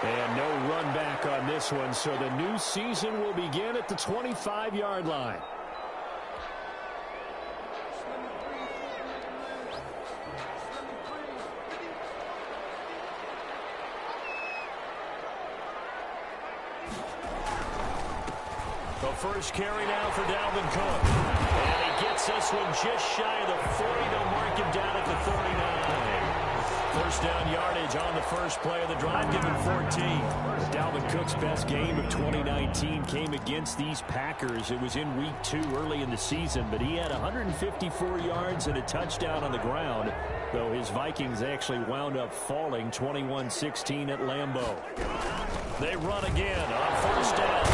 And no run back on this one, so the new season will begin at the 25-yard line. The first carry now for Dalvin Cook. And he gets this one just shy of the 40. They'll mark him down at the 39. First down yardage on the first play of the drive, given 14. Dalvin Cook's best game of 2019 came against these Packers. It was in week 2 early in the season, but he had 154 yards and a touchdown on the ground, though his Vikings actually wound up falling 21-16 at Lambeau. They run again on first down.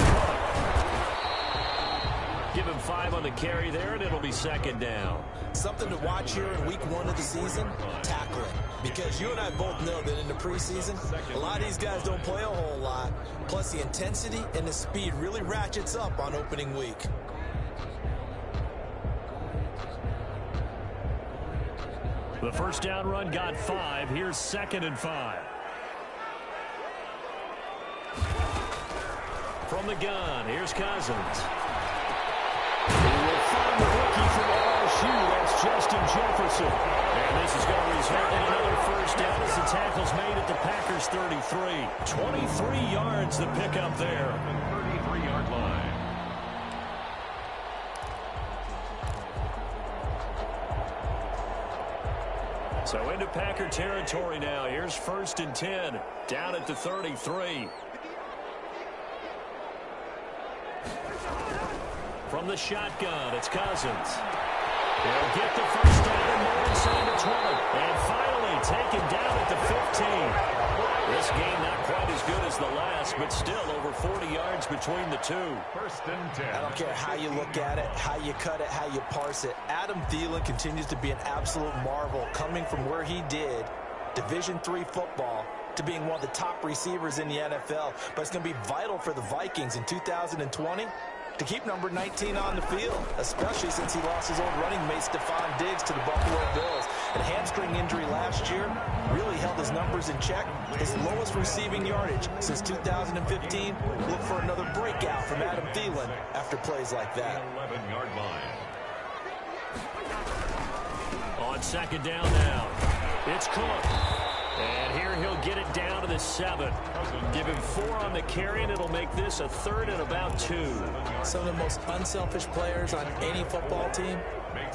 Give him 5 on the carry there, and it'll be second down. Something to watch here in week 1 of the season, tackling. Because you and I both know that in the preseason, a lot of these guys don't play a whole lot. Plus, the intensity and the speed really ratchets up on opening week. The first down run got 5. Here's 2nd and 5. From the gun, here's Cousins. He will find the rookie from LSU. That's Justin Jefferson. And this is going to result in another first down as the tackle's made at the Packers' 33. 23 yards the pickup there. 33-yard line. So into Packer territory now. Here's 1st and 10. Down at the 33. From the shotgun, it's Cousins. They'll get the first down and more inside the 20. And finally taken down at the 15. This game not quite as good as the last, but still over 40 yards between the two. 1st and 10. I don't care how you look at it, how you cut it, how you parse it. Adam Thielen continues to be an absolute marvel, coming from where he did, Division III football, to being one of the top receivers in the NFL. But it's going to be vital for the Vikings in 2020 to keep number 19 on the field, especially since he lost his old running mate Stephon Diggs to the Buffalo Bills. A hamstring injury last year really held his numbers in check. His lowest receiving yardage since 2015. Look for another breakout from Adam Thielen after plays like that. 11-yard line. On 2nd down now, it's Cook. And here he'll get it down to the 7. Give him 4 on the carry, and it'll make this a 3rd and about 2. Some of the most unselfish players on any football team,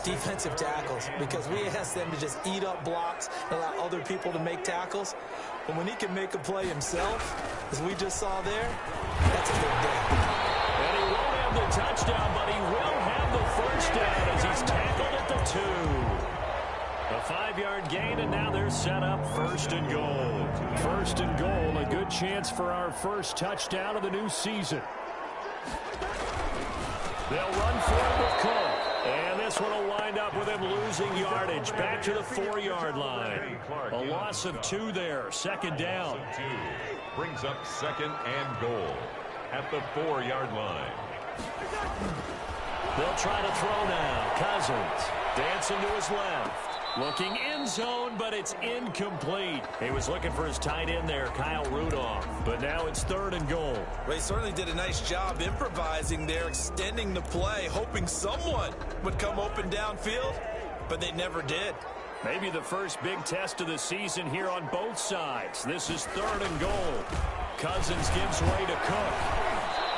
defensive tackles, because we ask them to just eat up blocks and allow other people to make tackles. But when he can make a play himself, as we just saw there, that's a big day. And he won't have the touchdown, but he will have the first down as he's tackled at the 2. A 5-yard gain, and now they're set up 1st and goal. 1st and goal, a good chance for our first touchdown of the new season. They'll run for it with Cook. And this one will wind up with him losing yardage back to the 4-yard line. A loss of 2 there. 2nd down. Brings up 2nd and goal at the 4-yard line. They'll try to throw now. Cousins dancing to his left. Looking end zone, but it's incomplete. He was looking for his tight end there, Kyle Rudolph. But now it's 3rd and goal. Well, he certainly did a nice job improvising there, extending the play, hoping someone would come open downfield, but they never did. Maybe the first big test of the season here on both sides. This is 3rd and goal. Cousins gives way to Cook.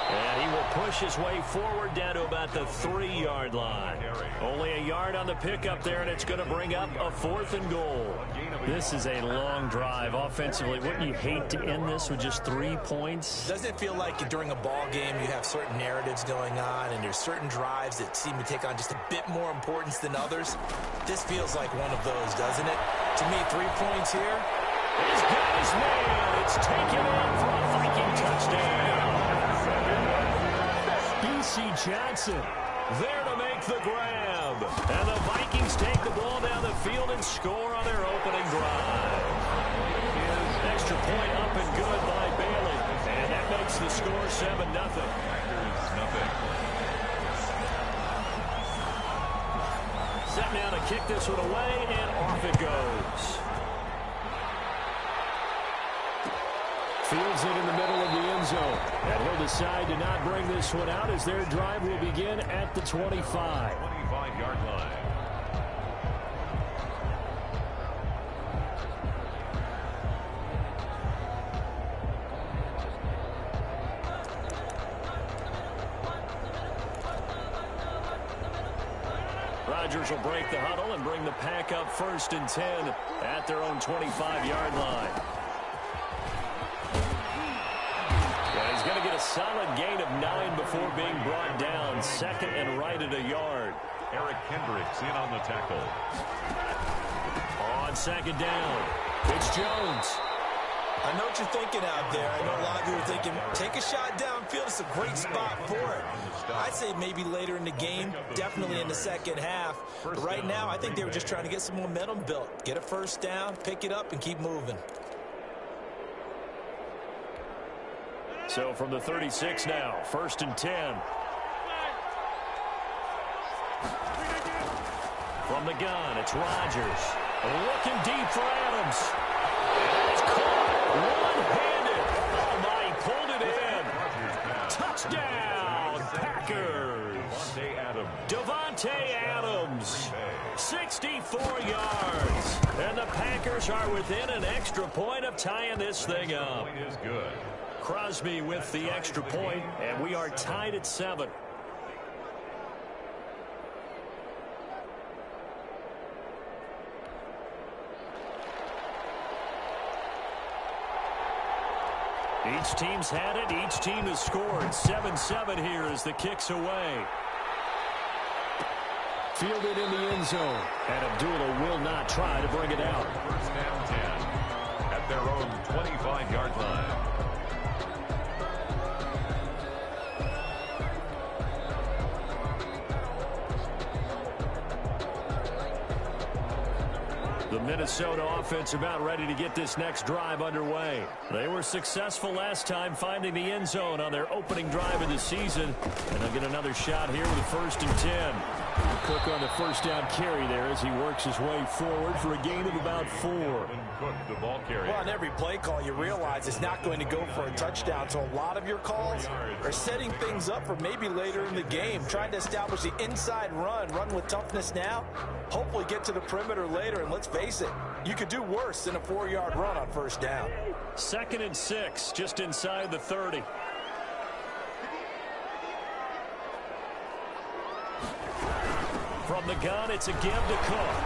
And he will push his way forward down to about the 3-yard line. Only a yard on the pickup there, and it's going to bring up a 4th and goal. This is a long drive offensively. Wouldn't you hate to end this with just 3 points? Doesn't it feel like during a ball game you have certain narratives going on, and there's certain drives that seem to take on just a bit more importance than others? This feels like one of those, doesn't it? To me, 3 points here. He's got his man. It's taken in for a Viking touchdown. B.C. Johnson there to make the grab. And the Vikings take the ball down the field and score on their opening drive. Extra point up and good by Bailey. And that makes the score 7-0. Set now to kick this one away, and off it goes. Fields it in the middle of the end zone. And he'll decide to not bring this one out as their drive will begin at the 25. 25-yard line. Rodgers will break the huddle and bring the pack up 1st and 10 at their own 25-yard line. Yeah, he's going to get a solid gain of 9 before being brought down. 2nd and right at a yard. Eric Kendricks in on the tackle. On 2nd down, it's Jones. I know what you're thinking out there. I know a lot of you are thinking, take a shot downfield. It's a great spot for it. I'd say maybe later in the game, definitely in the second half. But right now, I think they were just trying to get some momentum built. Get a 1st down, pick it up, and keep moving. So from the 36 now, 1st and 10. From the gun, it's Rodgers. Looking deep for Adams. It's caught one-handed. Oh, my, he pulled it in. Touchdown, Packers. Davante Adams, 64 yards. And the Packers are within an extra point of tying this thing up. Is good. Crosby with the extra point, and we are tied at 7. Each team's had it. Each team has scored. 7-7 here as the kick's away. Fielded in the end zone. And Abdullah will not try to bring it out. 1st down 10 at their own 25-yard line. The Minnesota offense about ready to get this next drive underway. They were successful last time finding the end zone on their opening drive of the season. And they'll get another shot here with a 1st and 10. Cook on the 1st down carry there as he works his way forward for a gain of about 4. Cook, the ball carrier. Well, on every play call, you realize it's not going to go for a touchdown. So a lot of your calls are setting things up for maybe later in the game, trying to establish the inside run with toughness now, hopefully get to the perimeter later. And let's face it, you could do worse than a 4-yard run on 1st down. 2nd and 6, just inside the 30. From the gun, it's a give to Cook.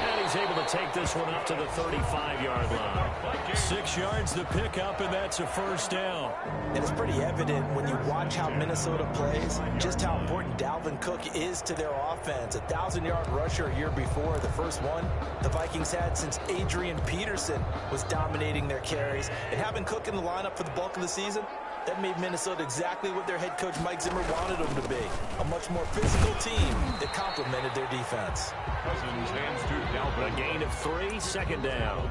And he's able to take this one up to the 35-yard line. 6 yards to pick up, and that's a 1st down. And it's pretty evident when you watch how Minnesota plays, just how important Dalvin Cook is to their offense. A 1,000-yard rusher a year before, the first one the Vikings had since Adrian Peterson was dominating their carries. And having Cook in the lineup for the bulk of the season, that made Minnesota exactly what their head coach Mike Zimmer wanted them to be. A much more physical team that complemented their defense. Cousins hands to Dalvin. A gain of 3, 2nd down.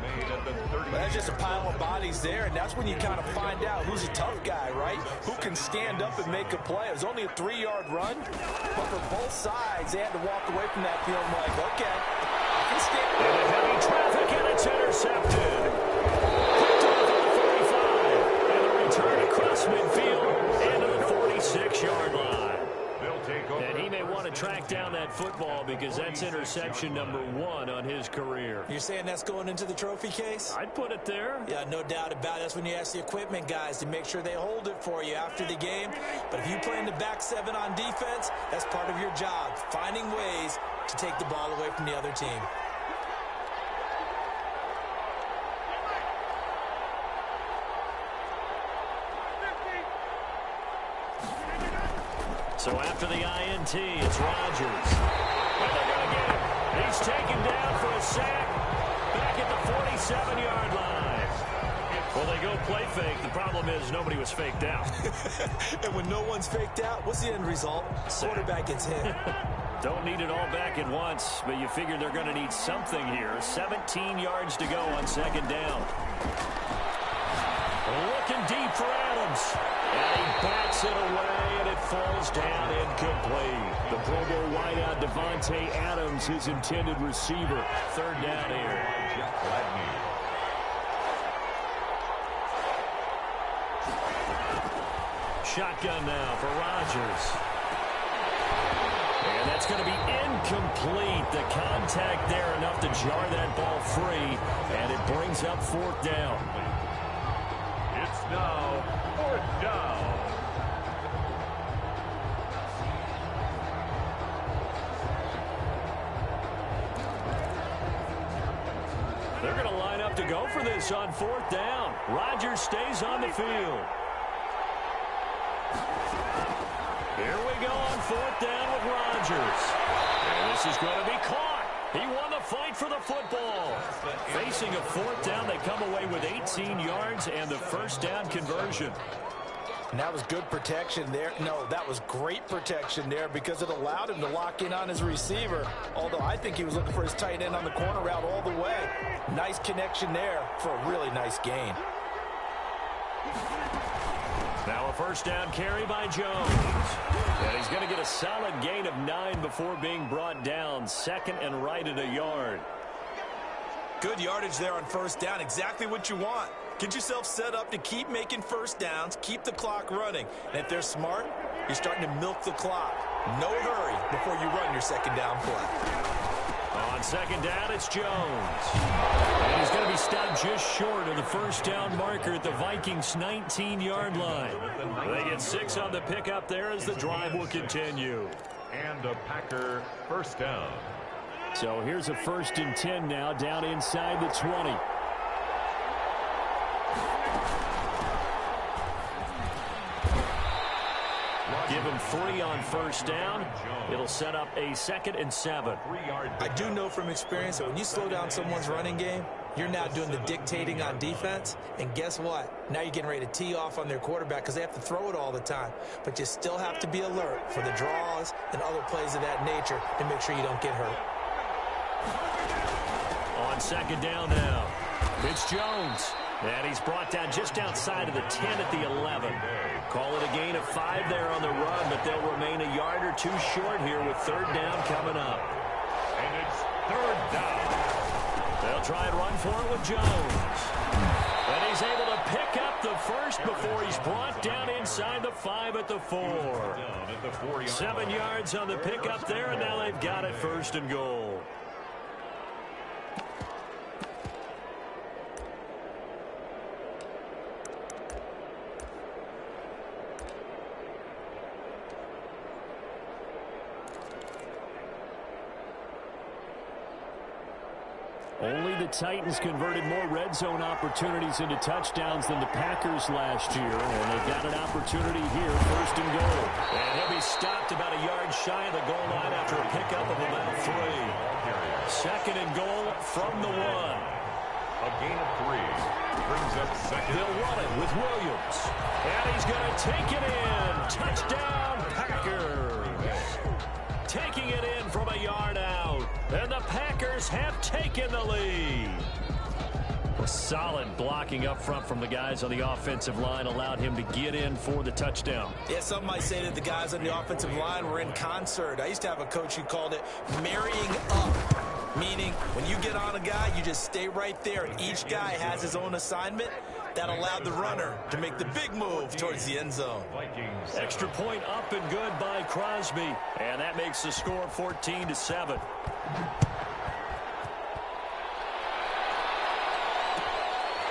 But that's just a pile of bodies there, and that's when you kind of find out who's a tough guy, right? Who can stand up and make a play. It was only a 3-yard run, but for both sides, they had to walk away from that feeling like, okay, I can stand up. Into heavy traffic, and it's intercepted. Picked off at the 45. And a return across midfield into the 46-yard line. And he may want to track down that football because that's interception number 1 on his career. You're saying that's going into the trophy case? I'd put it there. Yeah, no doubt about it. That's when you ask the equipment guys to make sure they hold it for you after the game. But if you play in the back 7 on defense, that's part of your job, finding ways to take the ball away from the other team. So after the INT, it's Rodgers. And they're going to get him. He's taken down for a sack back at the 47-yard line. Well, they go play fake. The problem is nobody was faked out. And when no one's faked out, what's the end result? Quarterback gets hit. Don't need it all back at once, but you figure they're going to need something here. 17 yards to go on 2nd down. Looking deep for Adams. And he bats it away, and it falls down incomplete. The Pro Bowl wideout Davante Adams, his intended receiver. 3rd down here. shotgun now for Rodgers. And that's going to be incomplete. The contact there enough to jar that ball free, and it brings up 4th down. It's now 4th down. They're going to line up to go for this on 4th down. Rodgers stays on the field. Here we go on 4th down with Rodgers. And this is going to be caught. He won the fight for the football. Facing a 4th down, they come away with 18 yards and the 1st down conversion. And that was good protection there. No, that was great protection there because it allowed him to lock in on his receiver. Although I think he was looking for his tight end on the corner route all the way. Nice connection there for a really nice gain. Now a 1st down carry by Jones. And he's going to get a solid gain of 9 before being brought down. 2nd and right at a yard. Good yardage there on 1st down. Exactly what you want. Get yourself set up to keep making 1st downs, keep the clock running. And if they're smart, you're starting to milk the clock. No hurry before you run your 2nd down play. On 2nd down, it's Jones. And he's going to be stopped just short of the 1st down marker at the Vikings' 19-yard line. They get 6 on the pickup there as the drive will continue. And a Packer 1st down. So here's a 1st and 10 now down inside the 20. Give him 3 on 1st down. It'll set up a 2nd and 7. I do know from experience that when you slow down someone's running game, you're now doing the dictating on defense. And guess what? Now you're getting ready to tee off on their quarterback because they have to throw it all the time. But you still have to be alert for the draws and other plays of that nature to make sure you don't get hurt. On 2nd down now, it's Jones. And he's brought down just outside of the 10 at the 11. Call it a gain of 5 there on the run, but they'll remain a yard or 2 short here with 3rd down coming up. And it's 3rd down. They'll try and run for it with Jones. And he's able to pick up the 1st before he's brought down inside the 5 at the 4. 7 yards on the pickup there, and now they've got it 1st and goal. Only the Titans converted more red zone opportunities into touchdowns than the Packers last year, and they've got an opportunity here, 1st and goal. And he'll be stopped about a yard shy of the goal line after a pickup of about 3. 2nd and goal from the 1. A gain of 3 brings up 2nd. They'll run it with Williams, and he's going to take it in. Touchdown, Packers. Taking it in from a yard out. And the Packers have taken the lead. Solid blocking up front from the guys on the offensive line allowed him to get in for the touchdown. Yeah, some might say that the guys on the offensive line were in concert. I used to have a coach who called it marrying up, meaning when you get on a guy, you just stay right there, and each guy has his own assignment. That allowed the runner to make the big move towards the end zone. Extra point up and good by Crosby. And that makes the score 14-7.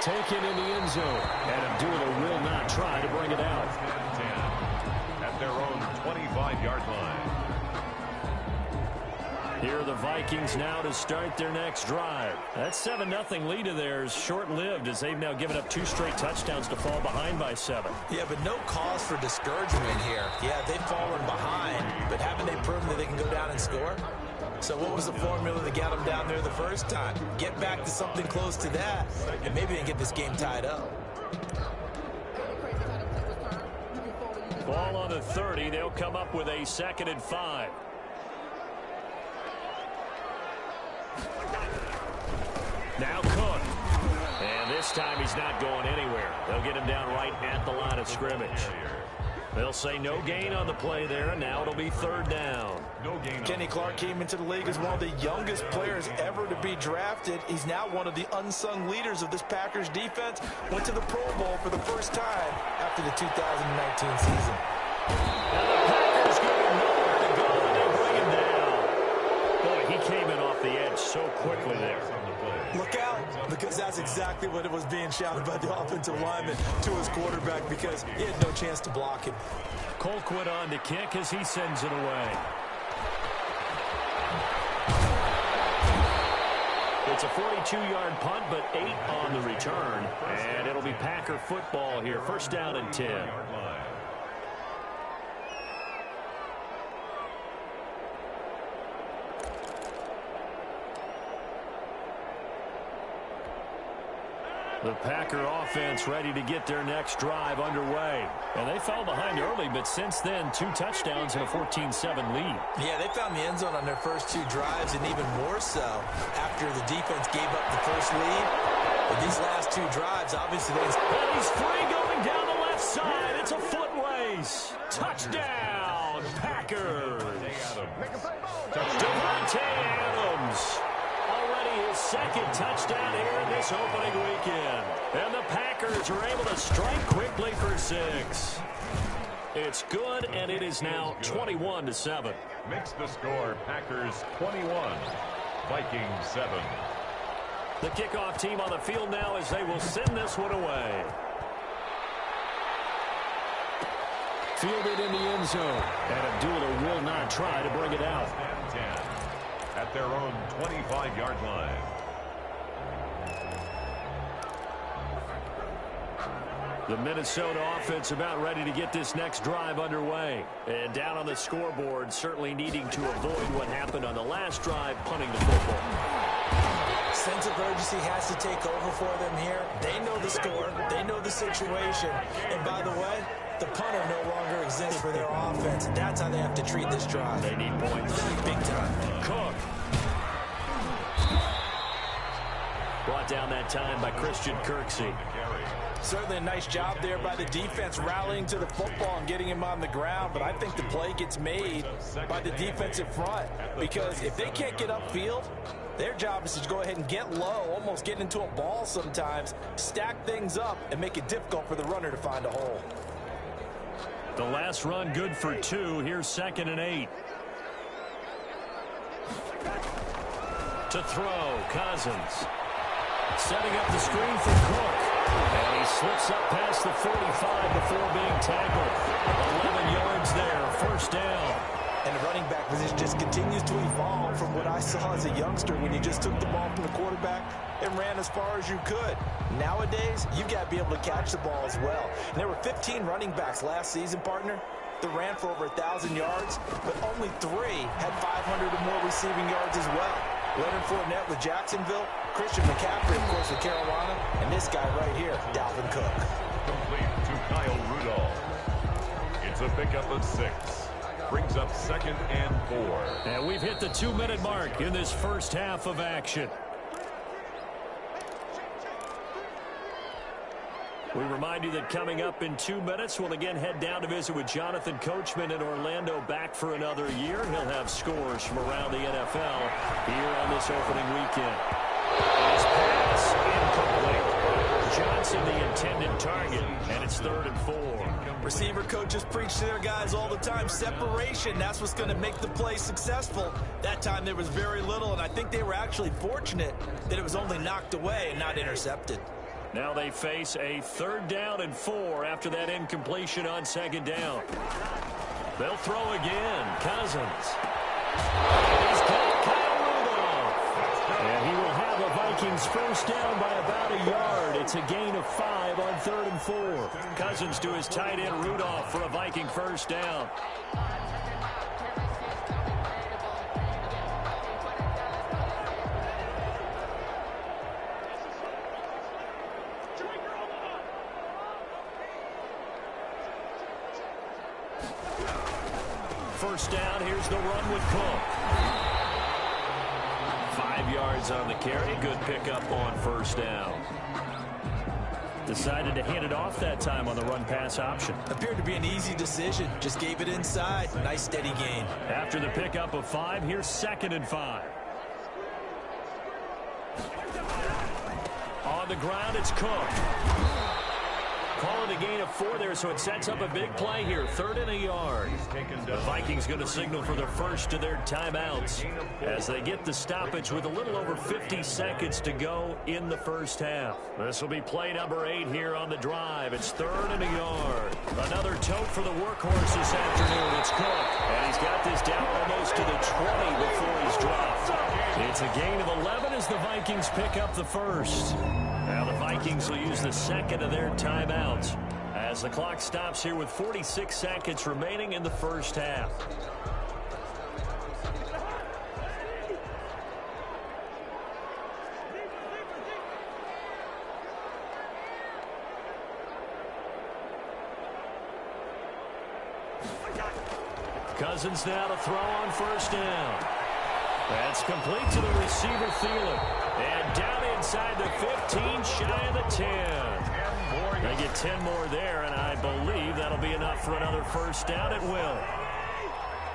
Taken in the end zone. And Abdullah will not try to bring it out. At their own 25-yard line. Here are the Vikings now to start their next drive. That 7-0 lead of theirs short-lived as they've now given up 2 straight touchdowns to fall behind by 7. Yeah, but no cause for discouragement here. Yeah, they've fallen behind, but haven't they proven that they can go down and score? So what was the formula that got them down there the first time? Get back to something close to that, and maybe they can get this game tied up. Ball on the 30. They'll come up with a 2nd and 5. Now Cook. And this time he's not going anywhere. They'll get him down right at the line of scrimmage. They'll say no gain on the play there, and now it'll be 3rd down. Kenny Clark came into the league as one of the youngest players ever to be drafted. He's now one of the unsung leaders of this Packers defense. Went to the Pro Bowl for the first time after after the 2019 season. And the Packers give him nowhere to go, and they bring him down. Boy, he came in off the edge so quickly there. Look out, because that's exactly what it was being shouted by the offensive lineman to his quarterback, because he had no chance to block him. Colquitt on to kick as he sends it away. It's a 42-yard punt, but 8 on the return. And it'll be Packer football here. First down and 10. The Packer offense ready to get their next drive underway. And they fell behind early, but since then, 2 touchdowns and a 14-7 lead. Yeah, they found the end zone on their first 2 drives, and even more so after the defense gave up the first lead. But these last 2 drives, obviously, And he's free going down the left side. It's a foot race. Touchdown, Packers. Davante Adams. Already his second touchdown here in this opening weekend. And the Packers are able to strike quickly for 6. It's good, and it is now 21-7. Makes the score Packers 21, Vikings 7. The kickoff team on the field now as they will send this one away. Fielded in the end zone. And Abdullah will not try to bring it out. 10 at their own 25-yard line. The Minnesota offense about ready to get this next drive underway. And down on the scoreboard, certainly needing to avoid what happened on the last drive, punting the football. sense of urgency has to take over for them here. They know the score. They know the situation. And by the way, the punter no longer exists for their offense. That's how they have to treat this drive. They need points. Big time. Cook. Brought down that time by Christian Kirksey. Certainly a nice job there by the defense rallying to the football and getting him on the ground, but I think the play gets made by the defensive front because if they can't get upfield, their job is to go ahead and get low, almost get into a ball sometimes, stack things up, and make it difficult for the runner to find a hole. The last run good for 2. Here's 2nd and 8. To throw, Cousins. Setting up the screen for Cook. And he slips up past the 45 before being tackled. 11 yards there, first down. And the running back position just continues to evolve from what I saw as a youngster when you just took the ball from the quarterback and ran as far as you could. Nowadays, you've got to be able to catch the ball as well. And there were 15 running backs last season, partner, that ran for over 1,000 yards, but only 3 had 500 or more receiving yards as well. Leonard Fournette with Jacksonville, Christian McCaffrey, of course, with Carolina, and this guy right here, Dalvin Cook. Complete to Kyle Rudolph. It's a pickup of 6. Brings up 2nd and 4. And we've hit the 2-minute mark in this first half of action. We remind you that coming up in 2 minutes, we'll again head down to visit with Jonathan Coachman in Orlando, back for another year. He'll have scores from around the NFL here on this opening weekend. His pass incomplete. Johnson the intended target, and it's 3rd and 4. Receiver coaches preach to their guys all the time. Separation, that's what's going to make the play successful. That time there was very little, and I think they were actually fortunate that it was only knocked away and not intercepted. Now they face a 3rd down and 4 after that incompletion on 2nd down. They'll throw again. Cousins. He's got Kyle Rudolph. And he will have a Vikings first down by about a yard. It's a gain of 5 on 3rd and 4. Cousins to his tight end Rudolph for a Viking first down. First down, here's the run with Cook. 5 yards on the carry, good pickup on first down. Decided to hand it off that time on the run-pass option. Appeared to be an easy decision, just gave it inside. Nice steady gain. After the pickup of 5, here's 2nd and 5. On the ground, it's Cook. Call it a gain of 4 there, so it sets up a big play here. 3rd and a yard. The Vikings going to signal for the first of their timeouts as they get the stoppage with a little over 50 seconds to go in the first half. This will be play number 8 here on the drive. It's 3rd and a yard. Another tote for the workhorse this afternoon. It's Cook, and he's got this down almost to the 20 before he's dropped. It's a gain of 11 as the Vikings pick up the first. Now the Vikings will use the second of their timeouts as the clock stops here with 46 seconds remaining in the first half. Cousins now to throw on first down. That's complete to the receiver, Thielen. And down inside the 15, shy of the 10. They get 10 more there, and I believe that'll be enough for another first down. It will.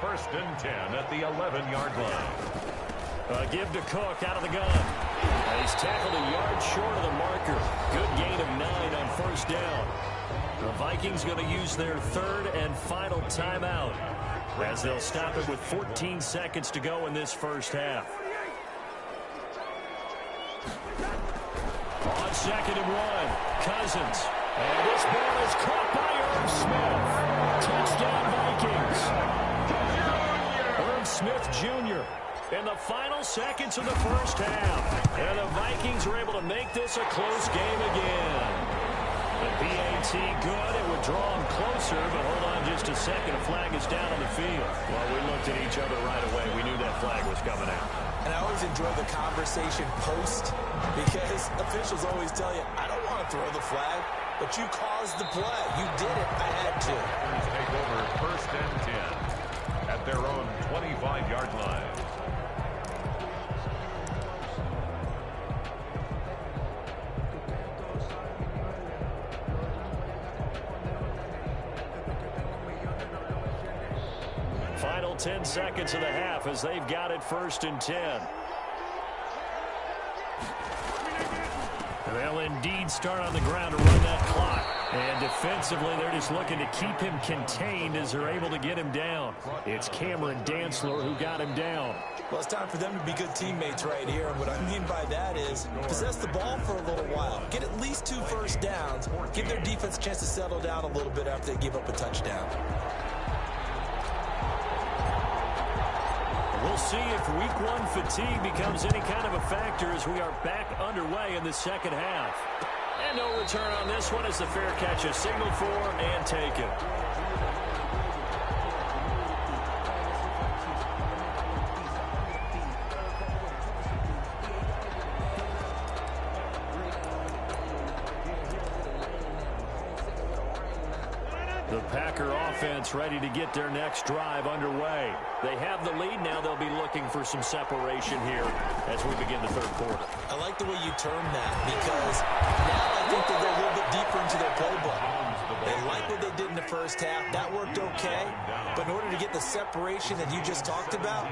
1st and 10 at the 11-yard line. Give to Cook out of the gun. And he's tackled a yard short of the marker. Good gain of 9 on first down. The Vikings going to use their 3rd and final timeout as they'll stop it with 14 seconds to go in this first half. On 2nd and 1, Cousins. And this ball is caught by Irv Smith. Touchdown, Vikings. Irv Smith Jr. in the final seconds of the first half. And the Vikings were able to make this a close game again. The PAT good. It would draw them closer, but hold on just a second. A flag is down on the field. Well, we looked at each other right away. We knew that flag was coming out. And I always enjoy the conversation post because officials always tell you, I don't want to throw the flag, but you caused the play. You did it. I had to. Take over 1st and 10 at their own 25-yard line. Final 10 seconds of the half as they've got it 1st and 10. They'll indeed start on the ground to run that clock. And defensively, they're just looking to keep him contained as they're able to get him down. It's Cameron Dantzler who got him down. Well, it's time for them to be good teammates right here. And what I mean by that is possess the ball for a little while. Get at least 2 first downs. Give their defense a chance to settle down a little bit after they give up a touchdown. We'll see if week 1 fatigue becomes any kind of a factor as we are back underway in the second half. And no return on this one as the fair catch is signaled for and taken. The Packer offense ready to get their next drive underway. They have the lead now. They'll be looking for some separation here as we begin the 3rd quarter. I like the way you term that because now I think they go a little bit deeper into their playbook. They like what they did in the first half. That worked okay. But in order to get the separation that you just talked about,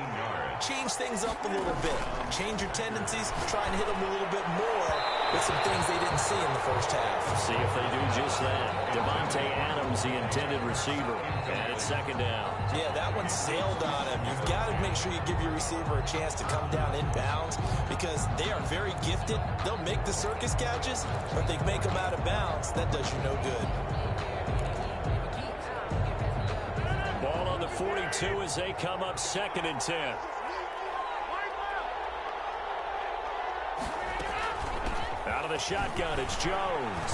change things up a little bit. Change your tendencies. Try and hit them a little bit more with some things they didn't see in the first half. See if they do just that. Devontae Adams, the intended receiver. And it's 2nd down. Yeah, that one sailed on him. You've got to make sure you give your receiver a chance to come down inbounds because they are very gifted. They'll make the circus catches, but they make them out of bounds. That does you no good. Ball on the 42 as they come up 2nd and 10. Out of the shotgun, it's Jones.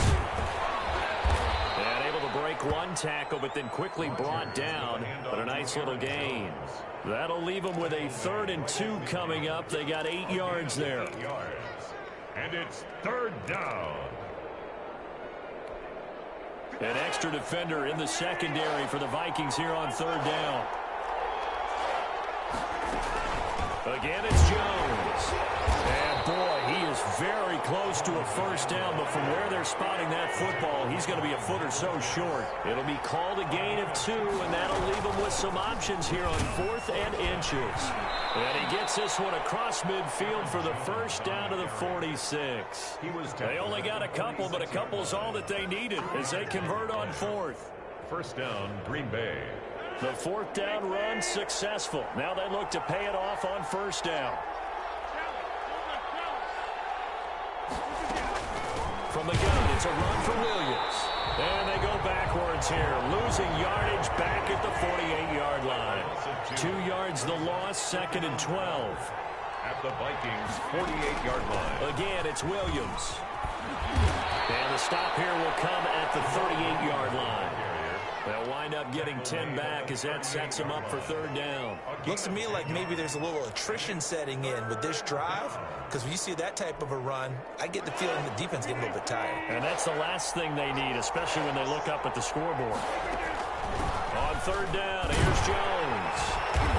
And able to break one tackle, but then quickly brought down. But a nice little gain. That'll leave them with a 3rd and 2 coming up. They got 8 yards there. And it's 3rd down. An extra defender in the secondary for the Vikings here on 3rd down. Again, it's Jones. And boy, he was very close to a first down, but from where they're spotting that football, he's going to be a foot or so short. It'll be called a gain of 2, and that'll leave him with some options here on 4th and inches. And he gets this one across midfield for the first down to the 46. They only got a couple, but a couple's all that they needed as they convert on 4th. First down, Green Bay. The 4th down run successful. Now they look to pay it off on first down. From the gun, it's a run for Williams. And they go backwards here, losing yardage back at the 48-yard line. 2 yards the loss, 2nd and 12. At the Vikings' 48-yard line. Again, it's Williams. And the stop here will come at the 38-yard line. They'll wind up getting 10 back as that sets them up for 3rd down. Looks to me like maybe there's a little attrition setting in with this drive, because when you see that type of a run, I get the feeling the defense getting a little bit tired. And that's the last thing they need, especially when they look up at the scoreboard. On 3rd down, here's Jones.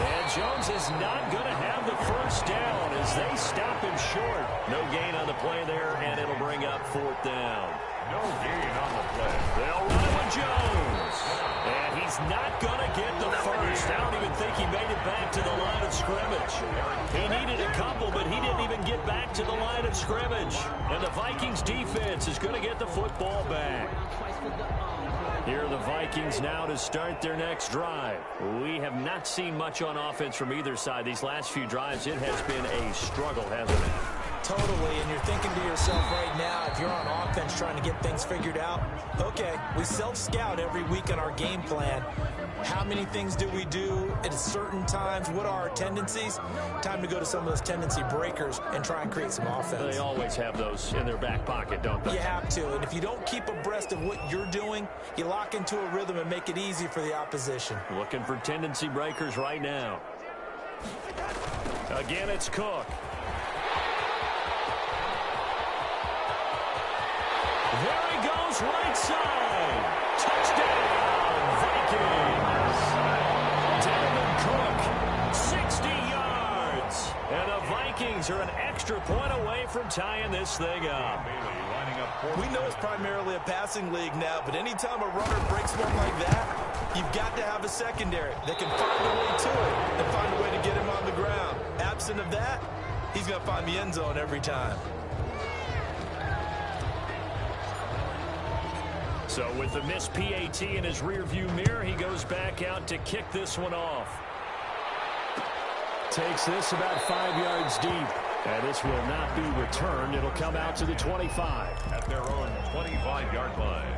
And Jones is not going to have the first down as they stop him short. No gain on the play there, and it'll bring up 4th down. No gain on the play. They'll run it with Jones. And he's not going to get the first. I don't even think he made it back to the line of scrimmage. He needed a couple, but he didn't even get back to the line of scrimmage. And the Vikings defense is going to get the football back. Here are the Vikings now to start their next drive. We have not seen much on offense from either side. These last few drives, it has been a struggle, hasn't it? Totally, and you're thinking to yourself right now, if you're on offense trying to get things figured out, okay, we self-scout every week on our game plan. How many things do we do at certain times? What are our tendencies? Time to go to some of those tendency breakers and try and create some offense. They always have those in their back pocket, don't they? You have to, and if you don't keep abreast of what you're doing, you lock into a rhythm and make it easy for the opposition. Looking for tendency breakers right now. Again, it's Cook. There he goes, right side. Touchdown, Vikings. Dalvin Cook, 60 yards. And the Vikings are an extra point away from tying this thing up. We know it's primarily a passing league now, but anytime a runner breaks one like that, you've got to have a secondary that can find a way to it and find a way to get him on the ground. Absent of that, he's going to find the end zone every time. So with the missed PAT in his rearview mirror, he goes back out to kick this one off. Takes this about 5 yards deep. And this will not be returned. It'll come out to the 25. At their own 25-yard line.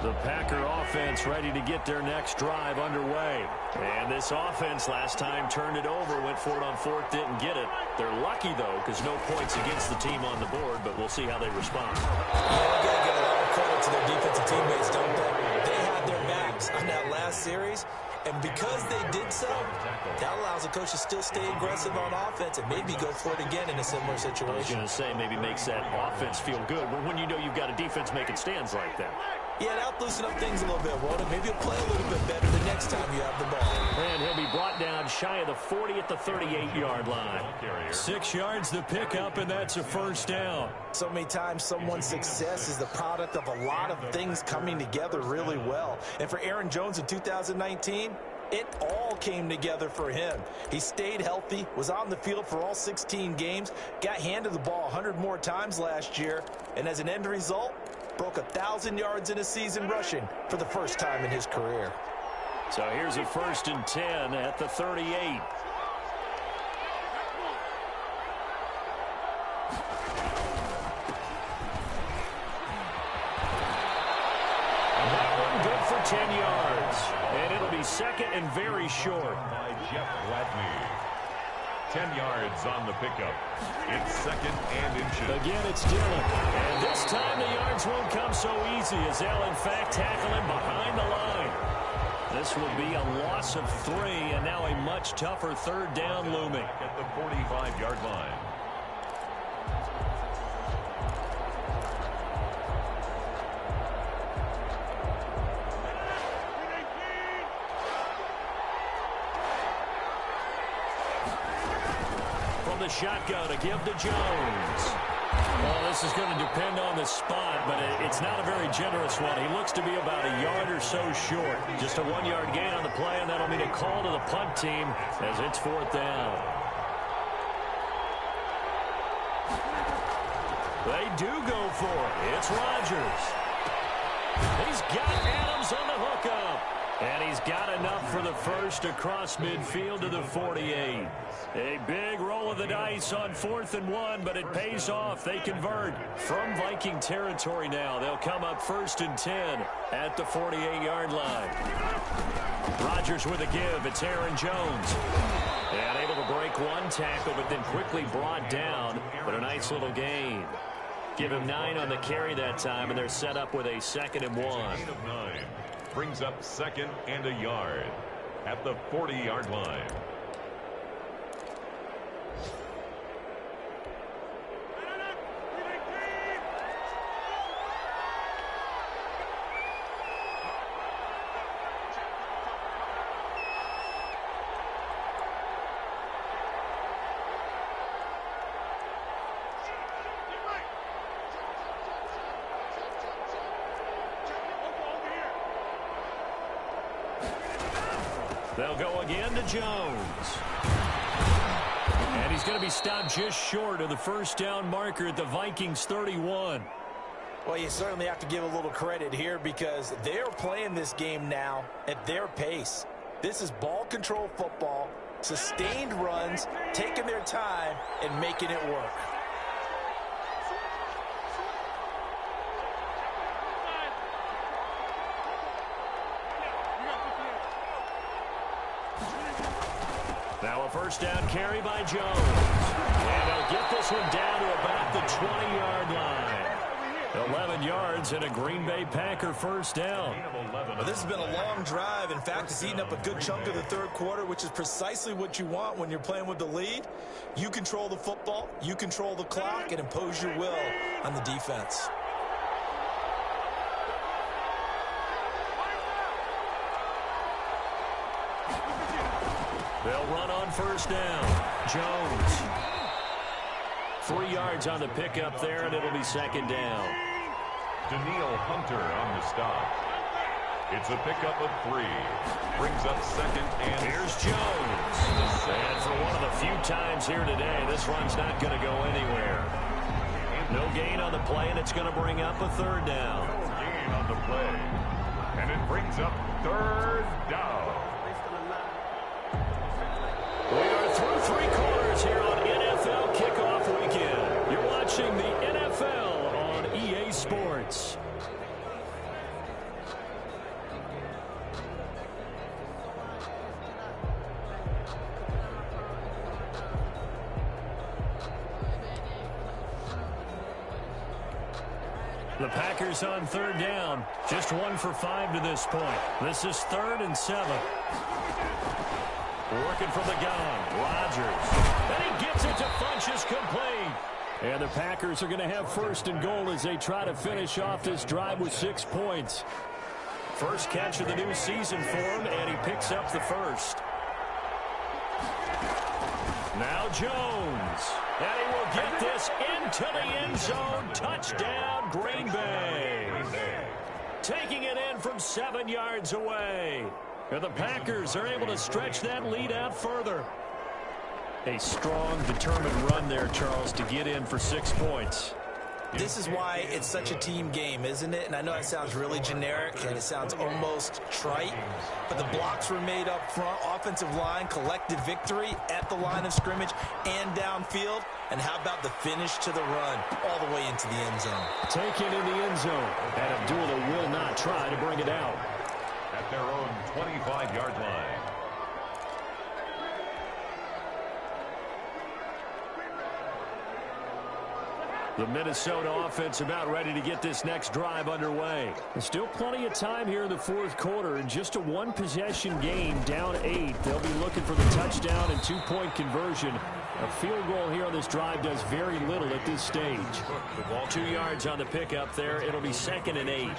The Packer offense ready to get their next drive underway. And this offense last time turned it over, went for it on 4th, didn't get it. They're lucky, though, because no points against the team on the board, but we'll see how they respond. Yeah, they got to give a lot of credit to their defensive teammates, don't they? They had their backs on that last series, and because they did so, that allows the coach to still stay aggressive on offense and maybe go for it again in a similar situation. I was going to say maybe makes that offense feel good when you know you've got a defense making stands like that. Yeah, that'll loosen up things a little bit, won't it? Maybe he'll play a little bit better the next time you have the ball. And he'll be brought down shy of the 40 at the 38-yard line. 6 yards to pick up, and that's a first down. So many times someone's success is the product of a lot of things coming together really well. And for Aaron Jones in 2019, it all came together for him. He stayed healthy, was on the field for all 16 games, got handed the ball 100 more times last year, and as an end result, broke 1,000 yards in a season rushing for the first time in his career. So here's a 1st and 10 at the 38. That one good for 10 yards. And it'll be 2nd and very short. By Jeff Gladney. 10 yards on the pickup. It's second and inches. Again, it's Dillon. And this time the yards won't come so easy as they'll, in fact, tackle him behind the line. This will be a loss of 3, and now a much tougher third down looming. At the 45-yard line. The shotgun to give to Jones. Well, this is going to depend on the spot, but it's not a very generous one. He looks to be about a yard or so short. Just a 1-yard gain on the play, and that'll mean a call to the punt team as it's 4th down. They do go for it. It's Rodgers. He's got Adams on the hookup. And he's got enough for the first across midfield to the 48. A big roll of the dice on 4th and 1, but it pays off. They convert from Viking territory now. They'll come up 1st and 10 at the 48-yard line. Rodgers with a give. It's Aaron Jones. And able to break one tackle, but then quickly brought down. But a nice little gain. Give him 9 on the carry that time, and they're set up with a 2nd and 1. Gain of 9. Brings up 2nd and a yard at the 40-yard line. They'll go again to Jones. And he's going to be stopped just short of the first down marker at the Vikings 31. Well, you certainly have to give a little credit here because they're playing this game now at their pace. This is ball control football, sustained runs, taking their time, and making it work. Now a first down carry by Jones. And they'll get this one down to about the 20-yard line. 11 yards and a Green Bay Packer first down. Well, this has been a long drive. In fact, it's eaten up a good chunk of the third quarter, which is precisely what you want when you're playing with the lead. You control the football, you control the clock, and impose your will on the defense. They'll run on first down. Jones. 3 yards on the pickup there, and it'll be 2nd down. Danielle Hunter on the stop. It's a pickup of 3. Brings up 2nd and... Here's Jones. And for one of the few times here today, this run's not going to go anywhere. No gain on the play, and it's going to bring up a 3rd down. No gain on the play. And it brings up 3rd down. We are through 3 quarters here on NFL Kickoff Weekend. You're watching the NFL on EA Sports. The Packers on 3rd down. Just 1 for 5 to this point. This is 3rd and 7. Working from the gun, Rodgers. And he gets it to Funchess complete. And the Packers are going to have 1st and goal as they try to finish off this drive with 6 points. First catch of the new season for him, and he picks up the first. Now Jones. And he will get this into the end zone. Touchdown, Green Bay. Taking it in from 7 yards away. And the Packers are able to stretch that lead out further. A strong, determined run there, Charles, to get in for 6 points. This is why it's such a team game, isn't it? And I know that sounds really generic and it sounds almost trite, but the blocks were made up front, offensive line, collective victory at the line of scrimmage and downfield. And how about the finish to the run all the way into the end zone? Taken in the end zone, and Abdullah will not try to bring it out. At their own 25-yard line. The Minnesota offense about ready to get this next drive underway. There's still plenty of time here in the fourth quarter. In just a one-possession game, down 8. They'll be looking for the touchdown and two-point conversion. A field goal here on this drive does very little at this stage. The ball 2 yards on the pickup there. It'll be 2nd and 8.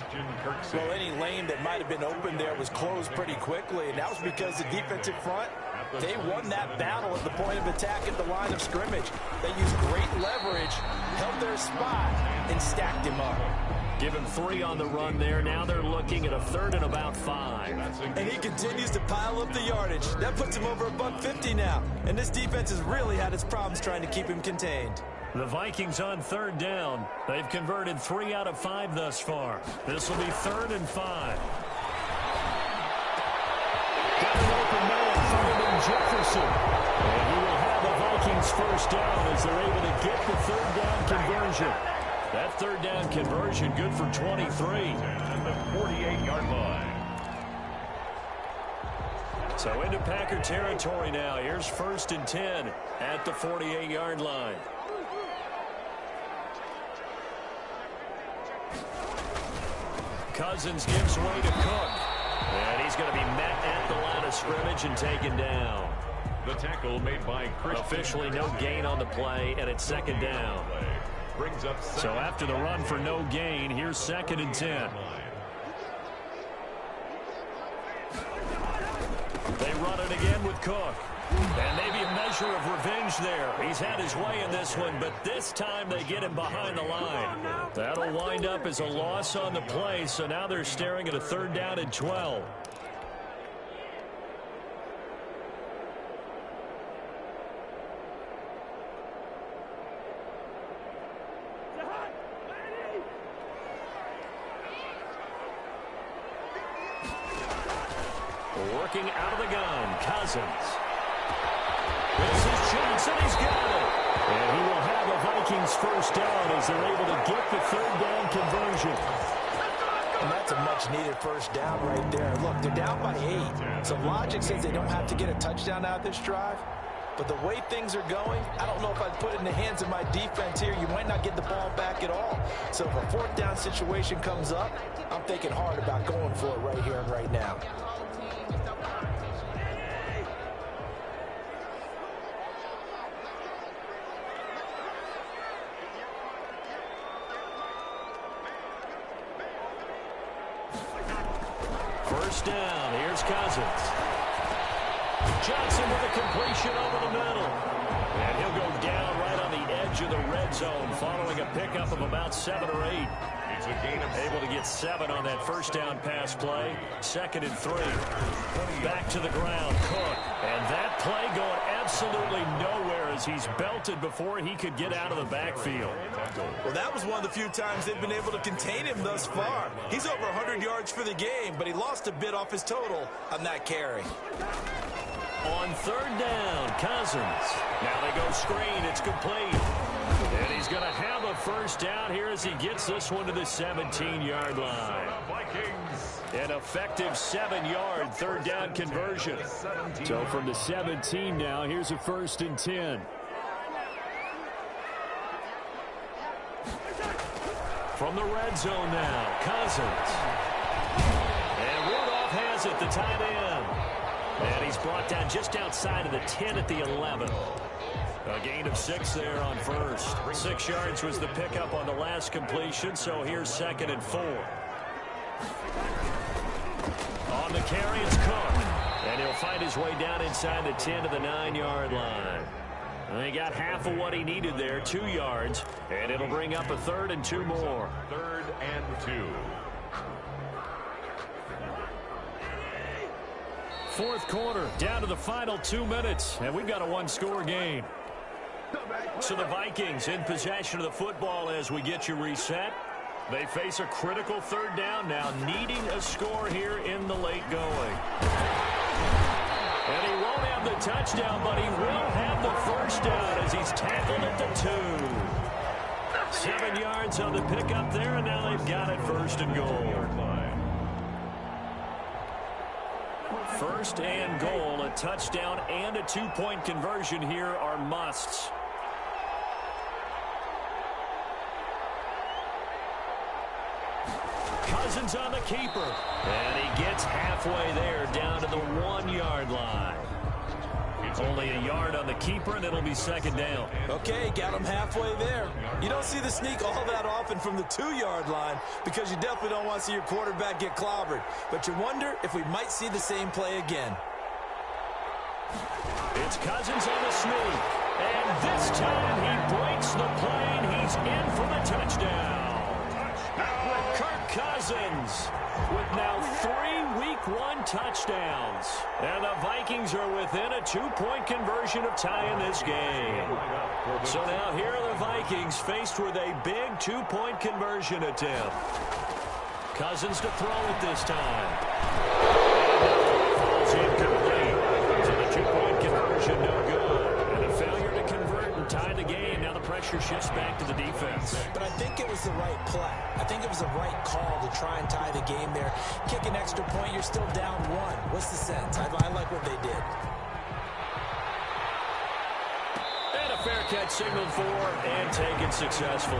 Well, any lane that might have been open there was closed pretty quickly, and that was because the defensive front, they won that battle at the point of attack at the line of scrimmage. They used great leverage, held their spot, and stacked him up. Give him 3 on the run there. Now they're looking at a 3rd and about 5. And he continues to pile up the yardage. That puts him over $150 now. And this defense has really had its problems trying to keep him contained. The Vikings on 3rd down. They've converted 3 out of 5 thus far. This will be 3rd and 5. Got an open man, Ferdinand Jefferson. And he will have the Vikings first down as they're able to get the 3rd down conversion. That 3rd down conversion good for 23. And the 48-yard line. So into Packer territory now. Here's 1st and 10 at the 48-yard line. Cousins gives way to Cook. And he's going to be met at the line of scrimmage and taken down. The tackle made by Christian. Officially no gain on the play, and it's 2nd down. Brings up so after the run for no gain, here's 2nd and 10. They run it again with Cook. And maybe a measure of revenge there. He's had his way in this one, but this time they get him behind the line. That'll wind up as a loss on the play, so now they're staring at a 3rd down and 12. Working out of the gun, Cousins. This is Johnson, he's got it. And he will have the Vikings first down as they're able to get the 3rd down conversion. And that's a much-needed first down right there. Look, they're down by 8. So logic says they don't have to get a touchdown out of this drive. But the way things are going, I don't know if I'd put it in the hands of my defense here. You might not get the ball back at all. So if a 4th down situation comes up, I'm thinking hard about going for it right here and right now. First down, here's Cousins. Johnson with a completion over the middle. And he'll go down right on the edge of the red zone following a pickup of about 7 or 8. It's a gain of able to get 7 on that first down pass play. 2nd and 3. Back to the ground, Cook. And that play going absolutely nowhere as he's belted before he could get out of the backfield. Well, that was one of the few times they've been able to contain him thus far. He's over 100 yards for the game, but he lost a bit off his total on that carry. On 3rd down, Cousins. Now they go screen. It's complete. And he's going to have a first down here as he gets this one to the 17-yard line. Vikings. An effective 7-yard 3rd down conversion. So from the 17 now, here's a 1st and 10. From the red zone now, Cousins. And Rudolph has it, the tight end. And he's brought down just outside of the 10 at the 11. A gain of 6 there on first. 6 yards was the pickup on the last completion, so here's 2nd and 4. On the carry, it's Cook. And he'll find his way down inside the 10 to the 9-yard line. And he got half of what he needed there, 2 yards. And it'll bring up a 3rd and 2 more. 3rd and 2. Fourth quarter, down to the final 2 minutes, and we've got a 1-score game. So the Vikings in possession of the football as we get you reset. They face a critical 3rd down now, needing a score here in the late going. And he won't have the touchdown, but he will have the first down as he's tackled at the 2. 7 yards on the pickup there, and now they've got it 1st and goal. 1st and goal, a touchdown and a 2-point conversion here are musts. Cousins on the keeper. And he gets halfway there, down to the 1-yard line. Only a yard on the keeper, and it'll be second down. Okay, got him halfway there. You don't see the sneak all that often from the 2-yard line because you definitely don't want to see your quarterback get clobbered. But you wonder if we might see the same play again. It's Cousins on the sneak. And this time he breaks the plane. He's in for the touchdown. Kirk Cousins with now 3 Week 1 touchdowns. And the Vikings are within a 2-point conversion of tying this game. So now here are the Vikings faced with a big 2-point conversion attempt. Cousins to throw it this time. Falls incomplete. So the 2-point conversion no good. And a failure to convert and tie the game. Now the pressure shifts back to the defense. But I think it was the right play. I think it was the right call to try and tie the game there. Kick an extra point, you're still down 1. What's the sense? I like what they did. And a fair catch signaled for and taken successfully.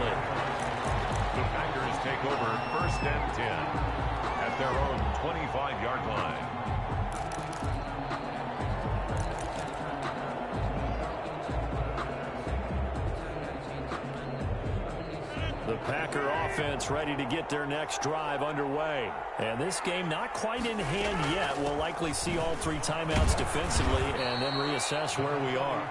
The Packers take over 1st and 10 at their own 25-yard line. The Packer offense ready to get their next drive underway. And this game not quite in hand yet. We'll likely see all 3 timeouts defensively and then reassess where we are.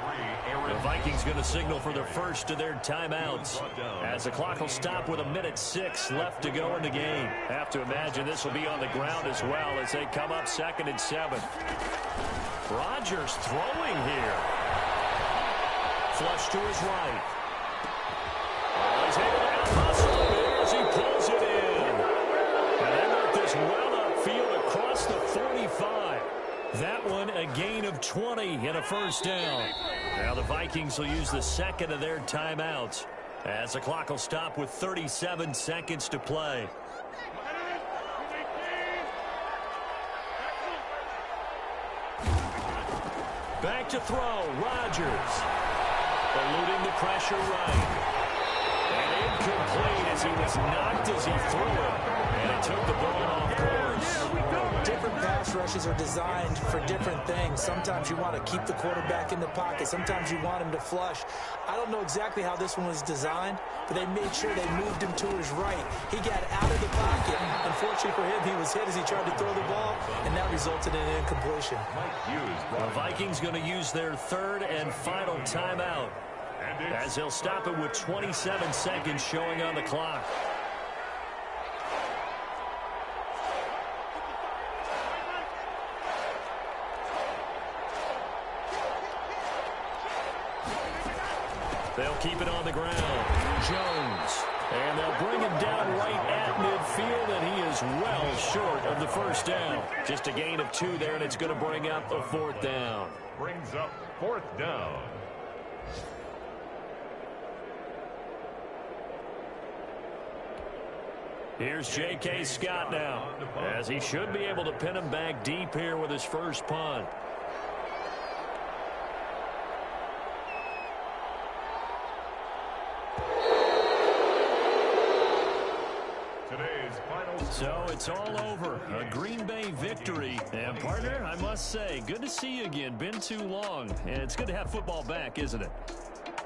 The Vikings going to signal for the first of their timeouts as the clock will stop with 1:06 left to go in the game. Have to imagine this will be on the ground as well as they come up 2nd and 7. Rodgers throwing here. Flush to his right. He's able to out-hustle there as he pulls it in. And they let this well upfield across the 45. That one a gain of 20 and a first down. Now the Vikings will use the second of their timeouts as the clock will stop with 37 seconds to play. Back to throw, Rodgers. Eluding the pressure right. And incomplete as he was knocked as he threw it. And it took the ball off course. Different pass rushes are designed for different things. Sometimes you want to keep the quarterback in the pocket. Sometimes you want him to flush. I don't know exactly how this one was designed, but they made sure they moved him to his right. He got out of the pocket. Unfortunately for him, he was hit as he tried to throw the ball, and that resulted in an incompletion. The Vikings going to use their 3rd and final timeout, as they'll stop it with 27 seconds showing on the clock. They'll keep it on the ground. Jones. And they'll bring him down right at midfield, and he is well short of the first down. Just a gain of 2 there, and it's going to bring up a 4th down. Brings up 4th down. Here's J.K. Scott now, as he should be able to pin him back deep here with his first punt. So it's all over. A Green Bay victory. And, partner, I must say, good to see you again. Been too long. And it's good to have football back, isn't it?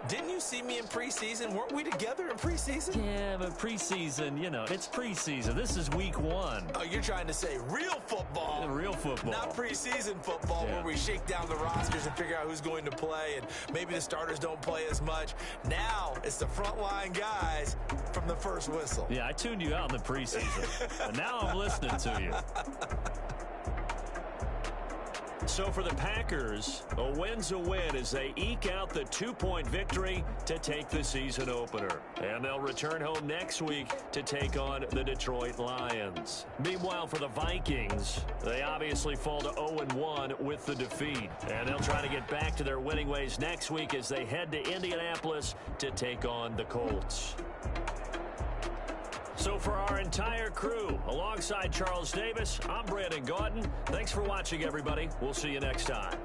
Didn't you see me in preseason? Weren't we together in preseason? Yeah, but preseason, you know, it's preseason. This is week 1. Oh, you're trying to say real football. Yeah, real football. Not preseason football where we shake down the rosters and figure out who's going to play, and maybe the starters don't play as much. Now it's the frontline guys from the first whistle. Yeah, I tuned you out in the preseason. And now I'm listening to you. So for the Packers, a win's a win as they eke out the 2-point victory to take the season opener. And they'll return home next week to take on the Detroit Lions. Meanwhile, for the Vikings, they obviously fall to 0-1 with the defeat. And they'll try to get back to their winning ways next week as they head to Indianapolis to take on the Colts. So for our entire crew, alongside Charles Davis, I'm Brandon Gaudin. Thanks for watching, everybody. We'll see you next time.